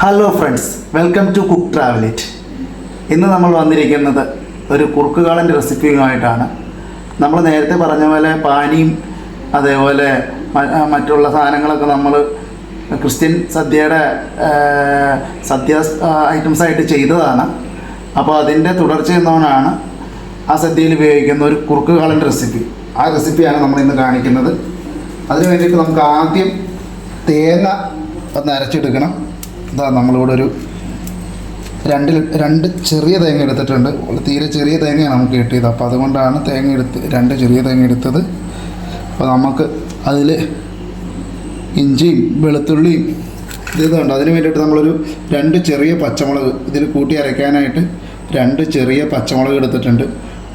Hello friends, welcome to cook ട്രാവലേറ്റ്. ഇന്ന് നമ്മൾ വന്നിരിക്കുന്നത് ഒരു കുറുക്കുകാളൻ്റെ റെസിപ്പിയുമായിട്ടാണ്. നമ്മൾ നേരത്തെ പറഞ്ഞ പോലെ പാനിയും അതേപോലെ മറ്റുള്ള സാധനങ്ങളൊക്കെ നമ്മൾ ക്രിസ്ത്യൻ സദ്യയുടെ സദ്യ ഐറ്റംസായിട്ട് ചെയ്തതാണ്. അപ്പോൾ അതിൻ്റെ തുടർച്ച എന്നോണാണ് ആ സദ്യയിൽ ഉപയോഗിക്കുന്ന ഒരു കുറുക്കുകാളൻ്റെ റെസിപ്പി. ആ റെസിപ്പിയാണ് നമ്മൾ ഇന്ന് കാണിക്കുന്നത്. അതിന് വേണ്ടിയിട്ട് നമുക്ക് ആദ്യം തേങ്ങ ഒന്ന് അരച്ചെടുക്കണം. ഇതാ നമ്മളിവിടെ ഒരു രണ്ട് ചെറിയ തേങ്ങ എടുത്തിട്ടുണ്ട്. തീരെ ചെറിയ തേങ്ങയാണ് നമുക്ക് കിട്ടിയത്. അപ്പോൾ അതുകൊണ്ടാണ് രണ്ട് ചെറിയ തേങ്ങ എടുത്തത്. അപ്പോൾ നമുക്ക് അതിൽ ഇഞ്ചിയും വെളുത്തുള്ളിയും ഇതുണ്ട്. അതിന് വേണ്ടിയിട്ട് നമ്മളൊരു 2 ചെറിയ പച്ചമുളക് ഇതിൽ കൂട്ടി അരയ്ക്കാനായിട്ട് 2 ചെറിയ പച്ചമുളക് എടുത്തിട്ടുണ്ട്.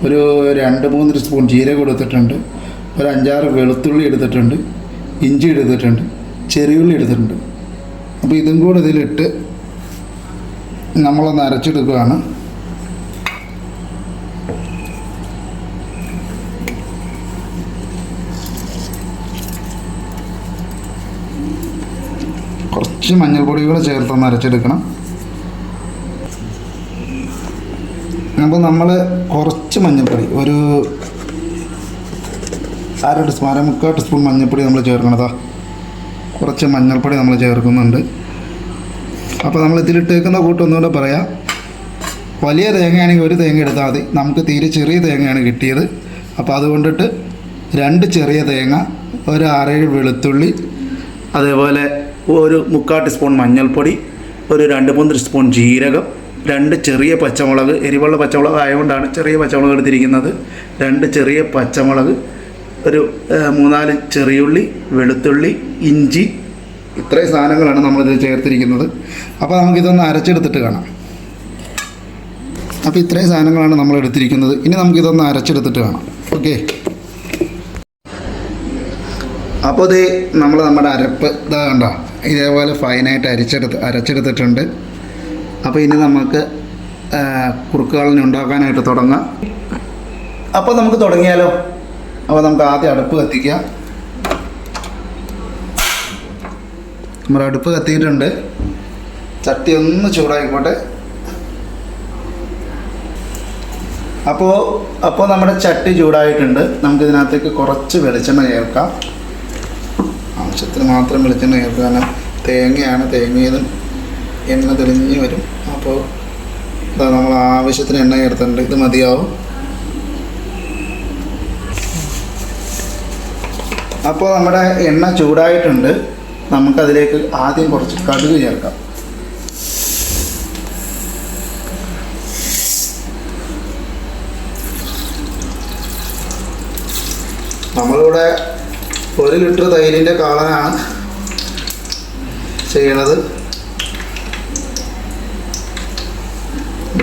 ഒരു 2-3 സ്പൂൺ ജീരകം എടുത്തിട്ടുണ്ട്. ഒരു 5-6 വെളുത്തുള്ളി എടുത്തിട്ടുണ്ട്. ഇഞ്ചി എടുത്തിട്ടുണ്ട്. ചെറിയുള്ളി എടുത്തിട്ടുണ്ട്. അപ്പോൾ ഇതും കൂടെ ഇതിലിട്ട് നമ്മളൊന്ന് അരച്ചെടുക്കുകയാണ്. കുറച്ച് മഞ്ഞൾപ്പൊടി കൂടെ ചേർത്തൊന്ന് അരച്ചെടുക്കണം. അപ്പോൾ നമ്മൾ കുറച്ച് മഞ്ഞൾപ്പൊടി, ഒരു 1/2 സ്പൂൺ മഞ്ഞൾപ്പൊടി നമ്മൾ ചേർക്കണതാ. കുറച്ച് മഞ്ഞൾപ്പൊടി നമ്മൾ ചേർക്കുന്നുണ്ട്. അപ്പോൾ നമ്മൾ ഇതിലിട്ടേക്കുന്ന കൂട്ടൊന്നുകൂടെ പറയാം. വലിയ തേങ്ങയാണെങ്കിൽ ഒരു തേങ്ങ എടുത്താൽ മതി. നമുക്ക് തീരെ ചെറിയ തേങ്ങയാണ് കിട്ടിയത്. അപ്പോൾ അതുകൊണ്ടിട്ട് 2 ചെറിയ തേങ്ങ, ഒരു 6-7 വെളുത്തുള്ളി, അതേപോലെ ഒരു 3/4 ടീസ്പൂൺ മഞ്ഞൾപ്പൊടി, ഒരു 2-3 സ്പൂൺ ജീരകം, 2 ചെറിയ പച്ചമുളക്, എരിവുള്ള പച്ചമുളക് ആയതുകൊണ്ടാണ് ചെറിയ പച്ചമുളക് എടുത്തിരിക്കുന്നത്. 2 ചെറിയ പച്ചമുളക്, ഒരു 3-4 ചെറിയുള്ളി, വെളുത്തുള്ളി, ഇഞ്ചി, ഇത്രയും സാധനങ്ങളാണ് നമ്മളിതിൽ ചേർത്തിരിക്കുന്നത്. അപ്പോൾ നമുക്കിതൊന്ന് അരച്ചെടുത്തിട്ട് കാണാം. അപ്പോൾ ഇത്രയും സാധനങ്ങളാണ് നമ്മൾ എടുത്തിരിക്കുന്നത്. ഇനി നമുക്കിതൊന്ന് അരച്ചെടുത്തിട്ട് കാണാം. ഓക്കെ, അപ്പോൾ ഇത് നമ്മുടെ അരപ്പ് ഇതാ കണ്ടോ, ഇതേപോലെ ഫൈനായിട്ട് അരച്ചെടുത്തിട്ടുണ്ട്. അപ്പോൾ ഇനി നമുക്ക് കുറുക്കുകളെ ഉണ്ടാക്കാനായിട്ട് തുടങ്ങാം. അപ്പോൾ നമുക്ക് തുടങ്ങിയാലോ. അപ്പോൾ നമുക്ക് ആദ്യം അടുപ്പ് കത്തിക്കാം. നമ്മുടെ അടുപ്പ് കത്തിയിട്ടുണ്ട്. ചട്ടി ഒന്ന് ചൂടായിക്കോട്ടെ. അപ്പോൾ നമ്മുടെ ചട്ടി ചൂടായിട്ടുണ്ട്. നമുക്കിതിനകത്തേക്ക് കുറച്ച് വെളിച്ചെണ്ണ ചേർക്കാം. ആവശ്യത്തിന് മാത്രം വെളിച്ചെണ്ണ ചേർക്കാം. തേങ്ങയാണ്, തേങ്ങയിൽ എണ്ണ തെളിഞ്ഞ് വരും. അപ്പോൾ നമ്മൾ ആവശ്യത്തിന് എണ്ണ ചേർത്തിട്ടുണ്ട്. ഇത് മതിയാവും. അപ്പോൾ നമ്മുടെ എണ്ണ ചൂടായിട്ടുണ്ട്. നമുക്കതിലേക്ക് ആദ്യം കുറച്ച് കടുക് ചേർക്കാം. നമ്മളിവിടെ 1 ലിറ്റർ തൈരിൻ്റെ കാളനാണ് ചെയ്യണത്.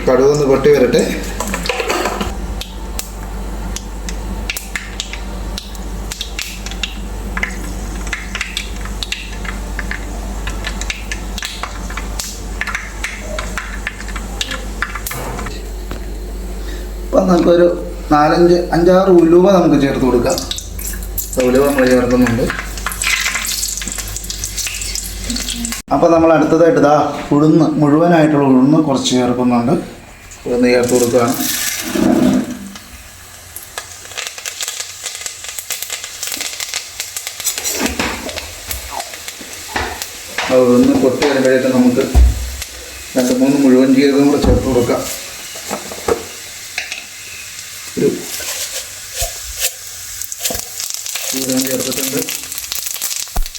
കടുകൊന്ന് പൊട്ടി വരട്ടെ. അപ്പം നമുക്കൊരു 4-5-6 ഉലുവ നമുക്ക് ചേർത്ത് കൊടുക്കാം. ഉലുവ നമ്മൾ ചേർക്കുന്നുണ്ട്. അപ്പോൾ നമ്മൾ അടുത്തതായിട്ട് ഉഴുന്ന്, മുഴുവനായിട്ടുള്ള ഉഴുന്ന് കുറച്ച് ചേർക്കുന്നുണ്ട്. ഉഴുന്ന് ചേർത്ത് കൊടുക്കുകയാണ്. ആ ഉഴുന്ന് പൊട്ടി വരുമ്പോഴേക്കും നമുക്ക് 2-3 മുഴുവൻ ജീരകം കൂടെ ചേർത്ത് കൊടുക്കാം. ഒരു ജീരകം ചേർത്തിട്ടുണ്ട്.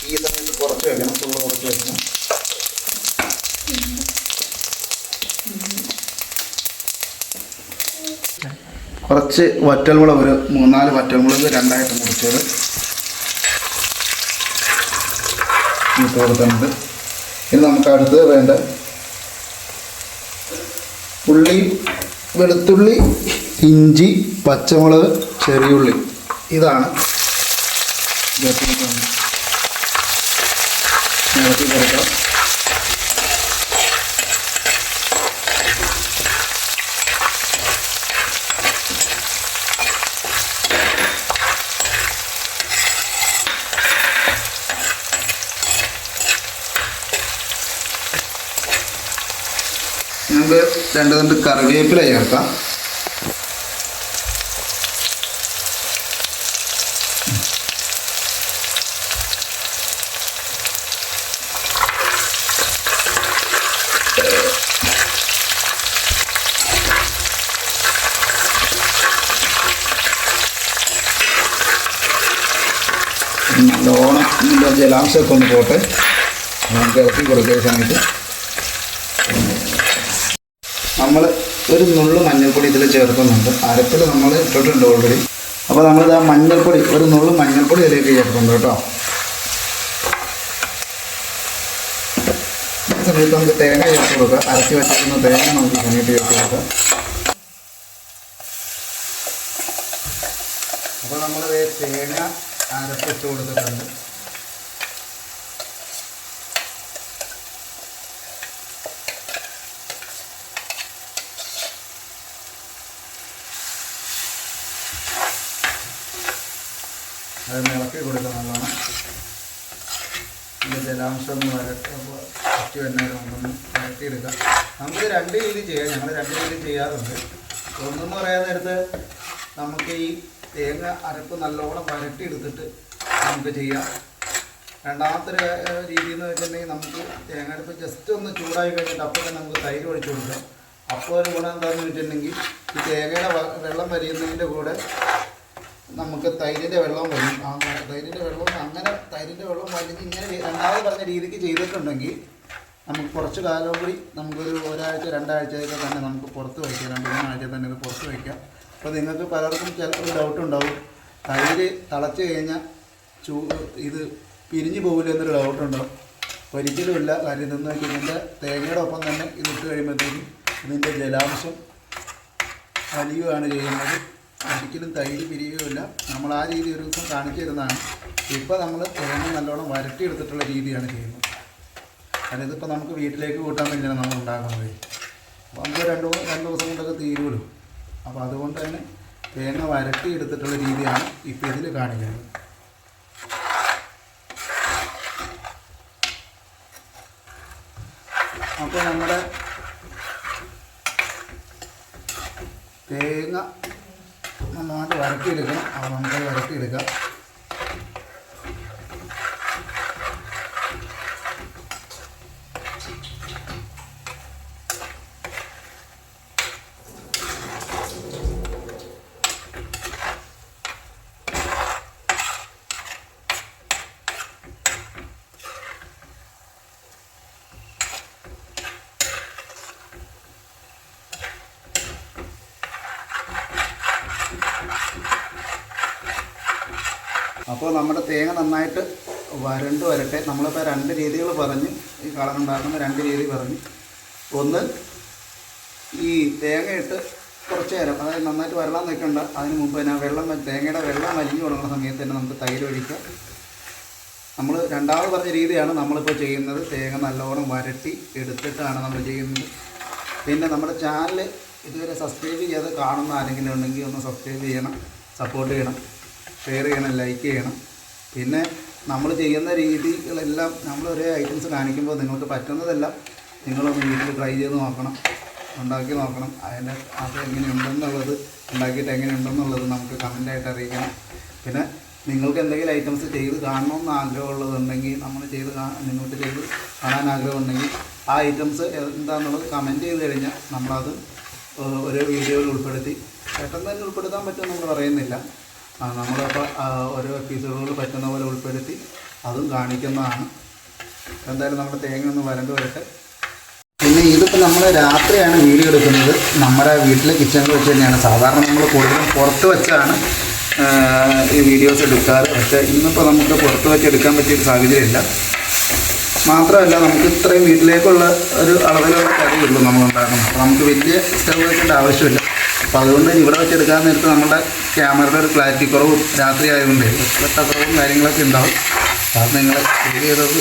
ഈ സമയത്ത് കുറച്ച് വയ്ക്കണം, ഫുള്ള് കുറച്ച് വയ്ക്കണം. കുറച്ച് വറ്റൽമുളക്, ഒരു 3-4 വറ്റൽമുളക് 2ആയിട്ട് മുറിച്ചത് ഇട്ട് കൊടുക്കുന്നുണ്ട്. ഇനി നമുക്ക് അടുത്ത് വേണ്ട ഉള്ളി, വെളുത്തുള്ളി, ഇഞ്ചി, പച്ചമുളക്, ചെറിയുള്ളി, ഇതാണ് ഇറക്കി കൊടുക്കാം. നമുക്ക് 2 തണ്ട് കറിവേപ്പില ചേർക്കാം. നല്ലോണം ഇതിൻ്റെ ജലാംശമൊക്കെ ഒന്ന് പോട്ടെ. നമുക്ക് ഇറക്കി കൊടുക്കുന്ന സമയത്ത് നമ്മൾ ഒരു നുള്ളു മഞ്ഞൾപ്പൊടി ഇതിൽ ചേർക്കുന്നുണ്ട്. അരപ്പിൽ നമ്മൾ ഇട്ടിട്ടുണ്ട് ഓൾറെഡി. അപ്പോൾ നമ്മളിത് ആ മഞ്ഞൾപ്പൊടി, ഒരു നുള്ളു മഞ്ഞൾപ്പൊടി ഇതിലേക്ക് ചേർക്കുന്നുണ്ട് കേട്ടോ. ഈ സമയത്ത് നമുക്ക് തേങ്ങ ചേർത്ത് കൊടുക്കാം. അരച്ച് വെച്ചിരിക്കുന്ന തേങ്ങ നമുക്ക് സമയത്ത് ചേർത്ത് കൊടുക്കാം. അപ്പോൾ നമ്മൾ തേങ്ങ അരപ്പിട്ട് കൊടുത്തിട്ടുണ്ട്. അത് ഇളക്കി കൊടുക്കുക നല്ലോണം. ഇതിൻ്റെ ജലാംശം ഒന്ന് വരട്ടി വരുന്നവരെ നമുക്കൊന്ന് വരട്ടിയെടുക്കാം. നമുക്ക് 2 രീതി ചെയ്യാം. ഞങ്ങൾ 2 രീതി ചെയ്യാറുണ്ട്. ഒന്നെന്ന് പറയാൻ നേരത്ത് നമുക്ക് ഈ തേങ്ങ അരപ്പ് നല്ലോണം വരട്ടിയെടുത്തിട്ട് നമുക്ക് ചെയ്യാം. രണ്ടാമത്തെ രീതി എന്ന് വെച്ചിട്ടുണ്ടെങ്കിൽ നമുക്ക് തേങ്ങ അരപ്പ് ജസ്റ്റ് ഒന്ന് ചൂടായി കഴിഞ്ഞിട്ട് അപ്പോൾ തന്നെ നമുക്ക് തൈര് ഒഴിച്ച് കൊടുക്കാം. അപ്പോൾ ഒരു ഗുണം എന്താണെന്ന് വെച്ചിട്ടുണ്ടെങ്കിൽ ഈ തേങ്ങയുടെ വെള്ളം വലിയുന്നതിൻ്റെ കൂടെ നമുക്ക് തൈരിൻ്റെ വെള്ളം വരും. തൈരിൻ്റെ വെള്ളം അങ്ങനെ തൈരിൻ്റെ വെള്ളം വലിഞ്ഞ് ഇങ്ങനെ രണ്ടാമത് പറഞ്ഞ രീതിക്ക് ചെയ്തിട്ടുണ്ടെങ്കിൽ നമുക്ക് കുറച്ച് കാലം കൂടി നമുക്കൊരു 1 ആഴ്ച 2 ആഴ്ചയൊക്കെ തന്നെ നമുക്ക് പുറത്ത് വയ്ക്കാം. 2-3 ആഴ്ച തന്നെ ഇത് പുറത്ത് വയ്ക്കാം. അപ്പോൾ നിങ്ങൾക്ക് പലർക്കും ചിലപ്പോൾ ഡൗട്ടുണ്ടാവും, തൈര് തിളച്ച് കഴിഞ്ഞാൽ ഇത് പിരിഞ്ഞു പോകില്ല എന്നൊരു ഡൗട്ടുണ്ടാവും. ഒരിക്കലുമില്ല. കാര്യം ഇതെന്ന് വെച്ചാൽ ഇതിൻ്റെ തേങ്ങയുടെ ഒപ്പം തന്നെ ഇതിട്ട് കഴിയുമ്പോഴത്തേക്കും ഇതിൻ്റെ ജലാംശം വലിയുകയാണ് ചെയ്യുന്നത്. ഒരിക്കലും തൈര് പിരിയുകയില്ല. നമ്മൾ ആ രീതി ഒരു ദിവസം കാണിച്ചു തരുന്നതാണ്. ഇപ്പോൾ നമ്മൾ തേങ്ങ നല്ലോണം വരട്ടിയെടുത്തിട്ടുള്ള രീതിയാണ് ചെയ്യുന്നത്. കാരണം ഇതിപ്പോൾ നമുക്ക് വീട്ടിലേക്ക് കൂട്ടാൻ തന്നെയാണ് നമ്മൾ ഉണ്ടാക്കുന്നത്. അപ്പോൾ നമുക്ക് 2 ദിവസം കൊണ്ടൊക്കെ തീരുമല്ലോ. അപ്പോൾ അതുകൊണ്ട് തന്നെ തേങ്ങ വരട്ടിയെടുത്തിട്ടുള്ള രീതിയാണ് ഇപ്പോൾ ഇതിൽ കാണിക്കുന്നത്. അപ്പോൾ നമ്മുടെ തേങ്ങ നന്നായിട്ട് വരട്ടിയെടുക്കണം. അപ്പോൾ നമുക്കത് വരട്ടിയെടുക്കാം. അപ്പോൾ നമ്മുടെ തേങ്ങ നന്നായിട്ട് വരട്ടെ. നമ്മളിപ്പോൾ 2 രീതികൾ പറഞ്ഞു. ഈ കളർ ഉണ്ടാക്കുന്ന 2 രീതി പറഞ്ഞു. ഒന്ന്, ഈ തേങ്ങയിട്ട് കുറച്ച് നേരം, അതായത് നന്നായിട്ട് വരളാൻ നിൽക്കണ്ട, അതിന് മുമ്പ് തന്നെ തേങ്ങയുടെ വെള്ളം വലിഞ്ഞു തുടങ്ങുന്ന സമയത്ത് തന്നെ നമുക്ക് തൈര് ഒഴിക്കാം. നമ്മൾ രണ്ടാമത് പറഞ്ഞ രീതിയാണ് നമ്മളിപ്പോൾ ചെയ്യുന്നത്. തേങ്ങ നല്ലോണം വരട്ടി എടുത്തിട്ടാണ് നമ്മൾ ചെയ്യുന്നത്. പിന്നെ നമ്മുടെ ചാനൽ ഇതുവരെ സബ്സ്ക്രൈബ് ചെയ്ത് കാണുന്ന ആരെങ്കിലും ഉണ്ടെങ്കിൽ ഒന്ന് സബ്സ്ക്രൈബ് ചെയ്യണം, സപ്പോർട്ട് ചെയ്യണം, ഷെയർ ചെയ്യണം, ലൈക്ക് ചെയ്യണം. പിന്നെ നമ്മൾ ചെയ്യുന്ന രീതികളെല്ലാം നമ്മൾ ഒരേ ഐറ്റംസ് കാണിക്കുമ്പോൾ നിങ്ങൾക്ക് പറ്റുന്നതെല്ലാം നിങ്ങളൊന്ന് വീട്ടിൽ ട്രൈ ചെയ്ത് നോക്കണം, ഉണ്ടാക്കി നോക്കണം. അത് എങ്ങനെയുണ്ടെന്നുള്ളത്, ഉണ്ടാക്കിയിട്ട് എങ്ങനെയുണ്ടെന്നുള്ളത് നമുക്ക് കമൻ്റായിട്ട് അറിയിക്കണം. പിന്നെ നിങ്ങൾക്ക് എന്തെങ്കിലും ഐറ്റംസ് ചെയ്ത് കാണണമെന്ന് ആഗ്രഹമുള്ളതുണ്ടെങ്കിൽ, നമ്മൾ നിങ്ങൾക്ക് ചെയ്ത് കാണാൻ ആഗ്രഹമുണ്ടെങ്കിൽ ആ ഐറ്റംസ് എന്താണെന്നുള്ളത് കമൻറ്റ് ചെയ്ത് കഴിഞ്ഞാൽ നമ്മളത് ഓരോ വീഡിയോയിൽ ഉൾപ്പെടുത്തി, പെട്ടെന്ന് തന്നെ ഉൾപ്പെടുത്താൻ പറ്റുമെന്ന് നമ്മൾ പറയുന്നില്ല. നമ്മളപ്പോൾ ഓരോ എപ്പിസോഡുകൾ പറ്റുന്ന പോലെ ഉൾപ്പെടുത്തി അതും കാണിക്കുന്നതാണ്. എന്തായാലും നമ്മുടെ തേങ്ങ ഒന്ന് വരണ്ട് വരട്ടെ. പിന്നെ ഇതിപ്പോൾ നമ്മൾ രാത്രിയാണ് വീഡിയോ എടുക്കുന്നത്. നമ്മുടെ വീട്ടിലെ കിച്ചണിൽ വെച്ച് തന്നെയാണ്. സാധാരണ നമ്മൾ കൂടുതലും പുറത്ത് വെച്ചാണ് ഈ വീഡിയോസ് എടുക്കാറ്. പക്ഷേ ഇന്നിപ്പോൾ നമുക്ക് പുറത്ത് വെച്ച് എടുക്കാൻ പറ്റിയൊരു സാഹചര്യമില്ല. മാത്രമല്ല നമുക്ക് ഇത്രയും വീട്ടിലേക്കുള്ള ഒരു അളവിലുള്ള കറിയുള്ളൂ നമ്മൾ ഉണ്ടാക്കണം. അപ്പോൾ നമുക്ക് വലിയ സ്റ്റവ് വെക്കേണ്ട ആവശ്യമില്ല. അപ്പോൾ അതുകൊണ്ട് ഇവിടെ വെച്ചെടുക്കാൻ നേരത്ത് നമ്മുടെ ക്യാമറയുടെ ഒരു ക്ലാരിറ്റി കുറവും രാത്രി ആയതുകൊണ്ട് വെട്ടക്കുറവും കാര്യങ്ങളൊക്കെ ഉണ്ടാവും. അത് നിങ്ങൾ വീഡിയോ ചെയ്തത്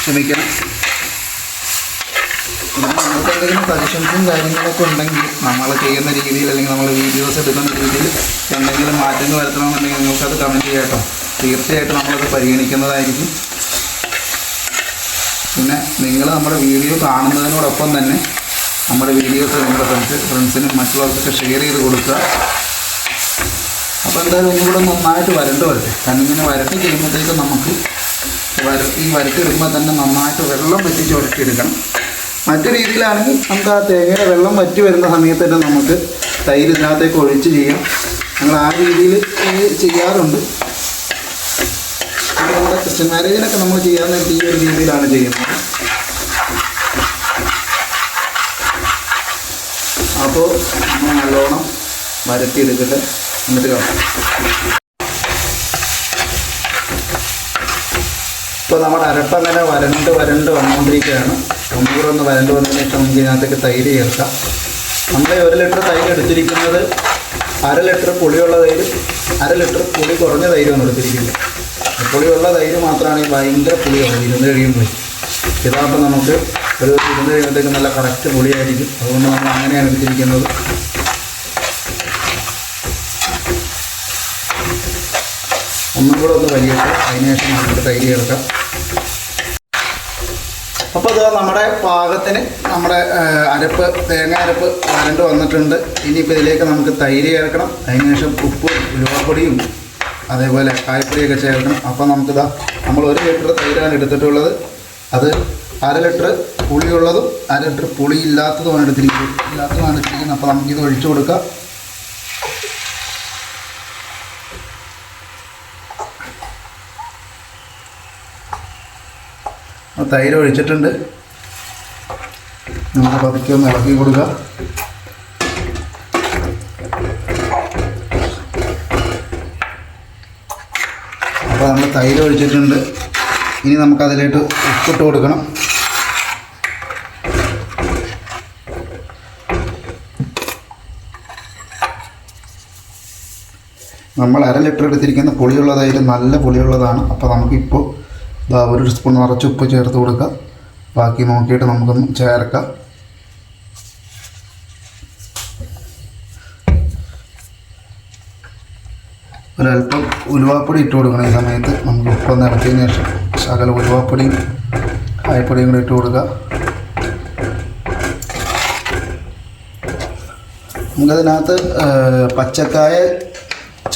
ക്ഷമിക്കണം. നിങ്ങൾക്ക് എന്തെങ്കിലും സജഷൻസും കാര്യങ്ങളൊക്കെ ഉണ്ടെങ്കിൽ നമ്മൾ ചെയ്യുന്ന രീതിയിൽ അല്ലെങ്കിൽ നമ്മൾ വീഡിയോസ് എടുക്കുന്ന രീതിയിൽ എന്തെങ്കിലും മാറ്റങ്ങൾ വരുത്തണമെന്നുണ്ടെങ്കിൽ നിങ്ങൾക്കത് കമൻറ്റ് ചെയ്യാം കേട്ടോ. തീർച്ചയായിട്ടും നമ്മളത് പരിഗണിക്കുന്നതായിരിക്കും. പിന്നെ നിങ്ങൾ നമ്മുടെ വീഡിയോ കാണുന്നതിനോടൊപ്പം തന്നെ നമ്മുടെ വീഡിയോസ് നിങ്ങളുടെ ഫ്രണ്ട്സിനും മറ്റുള്ളവർക്കൊക്കെ ഷെയർ ചെയ്ത് കൊടുക്കുക. അപ്പോൾ എന്തായാലും ഒന്നും കൂടെ നന്നായിട്ട് വരണ്ട് വരട്ടെ. കാരണം ഇങ്ങനെ വരട്ടി കഴിയുമ്പോഴത്തേക്കും നമുക്ക് ഈ വരട്ടിയെടുക്കുമ്പോൾ തന്നെ നന്നായിട്ട് വെള്ളം വറ്റിച്ച് വരട്ടിയെടുക്കണം. മറ്റു രീതിയിലാണെങ്കിൽ നമുക്ക് ആ തേങ്ങയുടെ വെള്ളം വറ്റി വരുന്ന സമയത്ത് തന്നെ നമുക്ക് തൈര് ഇതിനകത്തേക്ക് ഒഴിച്ച് ചെയ്യാം. ഞങ്ങൾ ആ രീതിയിൽ ചെയ്യാറുണ്ട്. നമ്മുടെ ക്രിസ്ത്യൻ മാരേജിനൊക്കെ നമ്മൾ ചെയ്യാൻ ഈ ഒരു രീതിയിലാണ് ചെയ്യുന്നത്. അപ്പോൾ നമ്മൾ നല്ലോണം വരട്ടിയെടുക്കട്ടെ. എന്നിട്ട് കാണാം. ഇപ്പോൾ നമ്മുടെ അരപ്പങ്ങനെ വരണ്ട് വന്നുകൊണ്ടിരിക്കുകയാണ്. ഒന്നുകൂടെ ഒന്ന് വരണ്ട് വന്നതിന് ശേഷം നമുക്ക് ഇതിനകത്തേക്ക് തൈര് ചേർക്കാം. നമ്മൾ 1 ലിറ്റർ തൈര് എടുത്തിരിക്കുന്നത് 1/2 ലിറ്റർ പുളിയുള്ള തൈര്, 1/2 ലിറ്റർ പുളി കുറഞ്ഞ തൈരാണ് എടുത്തിരിക്കുന്നത്. പുളിയുള്ള തൈര് മാത്രമാണ് ഭയങ്കര പുളിയാണ് ഇരുന്ന് കഴിയുമ്പോൾ. ഇതാകുമ്പോൾ നമുക്ക് ഒരു ഇരുന്ന് കഴിയുമ്പോഴത്തേക്ക് നല്ല കറക്റ്റ് പുളിയായിരിക്കും. അതുകൊണ്ട് നമ്മൾ അങ്ങനെയാണ് എടുത്തിരിക്കുന്നത്. ഒന്നും കൂടെ ഒന്ന് വലിയിട്ട് അതിനുശേഷം നമുക്ക് തൈര് ചേർക്കാം. അപ്പോൾ ഇത് നമ്മുടെ പാകത്തിന് നമ്മുടെ തേങ്ങ അരപ്പ് വരണ്ട് വന്നിട്ടുണ്ട്. ഇനിയിപ്പോൾ ഇതിലേക്ക് നമുക്ക് തൈര് ചേർക്കണം. അതിനുശേഷം ഉപ്പും ഉലുവാപ്പൊടിയും അതേപോലെ കായപ്പൊടിയൊക്കെ ചേർക്കണം. അപ്പോൾ നമുക്കിതാ നമ്മൾ 1 ലിറ്റർ തൈരാണ് എടുത്തിട്ടുള്ളത്. അത് 1/2 ലിറ്റർ പുളിയുള്ളതും 1/2 ലിറ്റർ പുളി ഇല്ലാത്തതുമാണ് എടുത്തിരിക്കുന്നത്. അപ്പോൾ നമുക്കിത് ഒഴിച്ചു കൊടുക്കാം. തൈര് ഒഴിച്ചിട്ടുണ്ട്. നമുക്ക് പതുക്കെ ഒന്ന് ഇളക്കി കൊടുക്കുക. അപ്പോൾ നമ്മൾ തൈര് ഒഴിച്ചിട്ടുണ്ട്. ഇനി നമുക്കതിലേക്ക് ഉപ്പിട്ട് കൊടുക്കണം. നമ്മൾ 1/2 ലിറ്റർ എടുത്തിരിക്കുന്ന പുളിയുള്ള തൈര് നല്ല പുളിയുള്ളതാണ്. അപ്പോൾ നമുക്കിപ്പോൾ 1 സ്പൂൺ നിറച്ച് ഉപ്പ് ചേർത്ത് കൊടുക്കുക. ബാക്കി നോക്കിയിട്ട് നമുക്കൊന്ന് ചേർക്കാം. ഒരല്പം ഉലുവാപ്പൊടി ഇട്ട് കൊടുക്കണം. ഈ സമയത്ത് നമുക്ക് ഉപ്പൊന്ന് ഇറക്കിയതിന് ശേഷം ശകല ഉലുവാപ്പൊടിയും കായപ്പൊടിയും കൂടി ഇട്ട് കൊടുക്കുക. നമുക്കതിനകത്ത് പച്ചക്കായ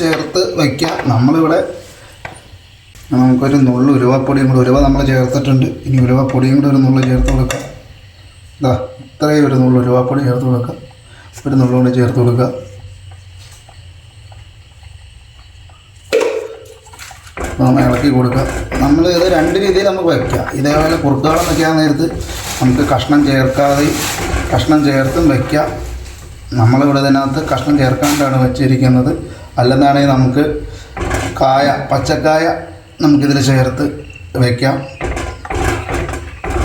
ചേർത്ത് വയ്ക്കാം. നമ്മളിവിടെ നമുക്കൊരു നുള്ളു ഉലുവാപ്പൊടിയും കൂടി, ഉലുവ നമ്മൾ ചേർത്തിട്ടുണ്ട്. ഇനി ഉലുവാപ്പൊടിയും കൂടി ഒരു നുള്ളു ചേർത്ത് കൊടുക്കാം. ഇതാ ഇത്രയും ഒരു നുള്ളു ഉലുവാപ്പൊടി ചേർത്ത് കൊടുക്കുക. ഒരു നുള്ളു കൂടി ചേർത്ത് കൊടുക്കുക. നമ്മൾ ഇളക്കി കൊടുക്കുക. നമ്മൾ ഇത് 2 രീതിയിൽ നമുക്ക് വയ്ക്കാം. ഇതേപോലെ കുറുക്കുകളും വയ്ക്കാൻ നേരത്ത് നമുക്ക് കഷ്ണം ചേർത്തും വയ്ക്കാം. നമ്മളിവിടെ ഇതിനകത്ത് കഷ്ണം ചേർക്കാണ്ടാണ് വെച്ചിരിക്കുന്നത്. അല്ലെന്നാണെങ്കിൽ നമുക്ക് പച്ചക്കായ നമുക്കിതിൽ ചേർത്ത് വയ്ക്കാം.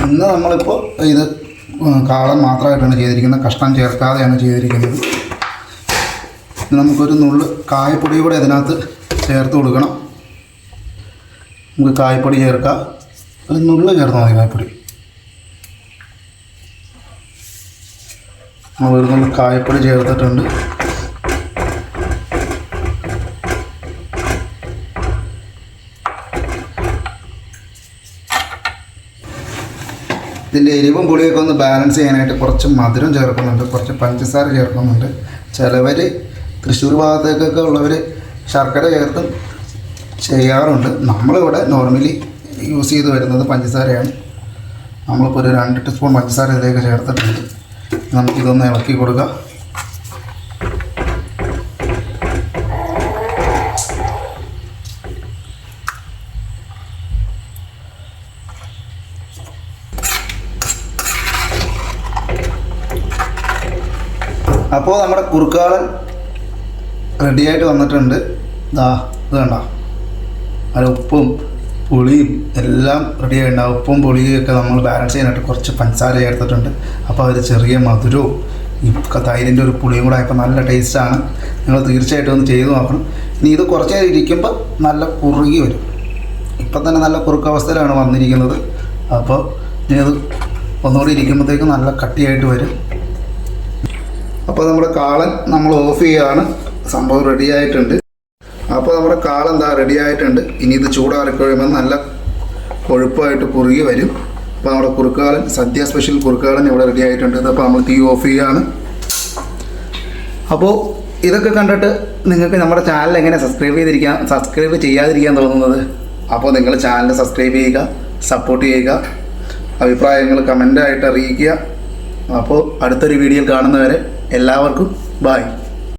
ഇന്ന് നമ്മളിപ്പോൾ ഇത് കാളൻ മാത്രമായിട്ടാണ് ചെയ്തിരിക്കുന്നത്, കഷ്ണം ചേർക്കാതെയാണ് ചെയ്തിരിക്കുന്നത്. നമുക്കൊരു നുള്ളു കായപ്പൊടി കൂടെ ഇതിനകത്ത് ചേർത്ത് കൊടുക്കണം. നമുക്ക് കായപ്പൊടി ചേർക്കാം. ഒരു നുള്ളു ചേർത്താൽ മതി കായപ്പൊടി. നമ്മൾ ഒരു നുള്ളു കായപ്പൊടി ചേർത്തിട്ടുണ്ട്. ഇതിൻ്റെ എരിവും പുളിയൊക്കെ ഒന്ന് ബാലൻസ് ചെയ്യാനായിട്ട് കുറച്ച് മധുരം ചേർക്കുന്നുണ്ട്, കുറച്ച് പഞ്ചസാര ചേർക്കുന്നുണ്ട്. ചിലവർ തൃശ്ശൂർ ഭാഗത്തേക്കൊക്കെ ഉള്ളവർ ശർക്കര ചേർത്തും ചെയ്യാറുണ്ട്. നമ്മളിവിടെ നോർമലി യൂസ് ചെയ്ത് വരുന്നത് പഞ്ചസാരയാണ്. നമ്മളിപ്പോൾ ഒരു 2 ടീസ്പൂൺ പഞ്ചസാര ഇതിലേക്ക് ചേർത്തിട്ടുണ്ട്. നമുക്കിതൊന്ന് ഇളക്കി കൊടുക്കാം. അപ്പോൾ നമ്മുടെ കുറുക്കാളൻ റെഡിയായിട്ട് വന്നിട്ടുണ്ട്. ഇത് കണ്ട അത് ഉപ്പും പുളിയും എല്ലാം റെഡി ആയിട്ടുണ്ടാവും. ഉപ്പും പുളിയൊക്കെ നമ്മൾ ബാലൻസ് ചെയ്യാനായിട്ട് കുറച്ച് പഞ്ചസാര ചേർത്തിട്ടുണ്ട്. അപ്പോൾ അതിൽ ചെറിയ മധുരവും ഈ തൈരിൻ്റെ ഒരു പുളിയും കൂടെ ആയപ്പോൾ നല്ല ടേസ്റ്റാണ്. നിങ്ങൾ തീർച്ചയായിട്ടും ഒന്ന് ചെയ്ത് നോക്കണം. ഇനി ഇത് കുറച്ച് നേരം ഇരിക്കുമ്പോൾ നല്ല കുറുകി വരും. ഇപ്പം തന്നെ നല്ല കുറുക്കവസ്ഥയിലാണ് വന്നിരിക്കുന്നത്. അപ്പോൾ ഇനി അത് ഒന്നുകൂടി ഇരിക്കുമ്പോഴത്തേക്കും നല്ല കട്ടിയായിട്ട് വരും. അപ്പോൾ നമ്മുടെ കാളൻ നമ്മൾ ഓഫ് ചെയ്യുകയാണ്. സംഭവം റെഡി ആയിട്ടുണ്ട്. അപ്പോൾ നമ്മുടെ കാളൻ റെഡി ആയിട്ടുണ്ട്. ഇനി ഇത് ചൂടാറി കഴിയുമ്പോൾ നല്ല കൊഴുപ്പായിട്ട് കുറുകി വരും. അപ്പോൾ നമ്മുടെ കുറുക്കുകാളൻ സദ്യ സ്പെഷ്യൽ കുറുക്കുകാളൻ ഇവിടെ റെഡി ആയിട്ടുണ്ട്. അപ്പോൾ നമ്മൾ തീ ഓഫ് ചെയ്യുകയാണ്. അപ്പോൾ ഇതൊക്കെ കണ്ടിട്ട് നിങ്ങൾക്ക് നമ്മുടെ ചാനൽ എങ്ങനെ സബ്സ്ക്രൈബ് ചെയ്യാതിരിക്കാൻ തോന്നുന്നത്? അപ്പോൾ നിങ്ങൾ ചാനൽ സബ്സ്ക്രൈബ് ചെയ്യുക, സപ്പോർട്ട് ചെയ്യുക, അഭിപ്രായങ്ങൾ കമൻ്റായിട്ട് അറിയിക്കുക. അപ്പോൾ അടുത്തൊരു വീഡിയോയിൽ കാണുന്നവരെ എല്ലാവർക്കും ബൈ.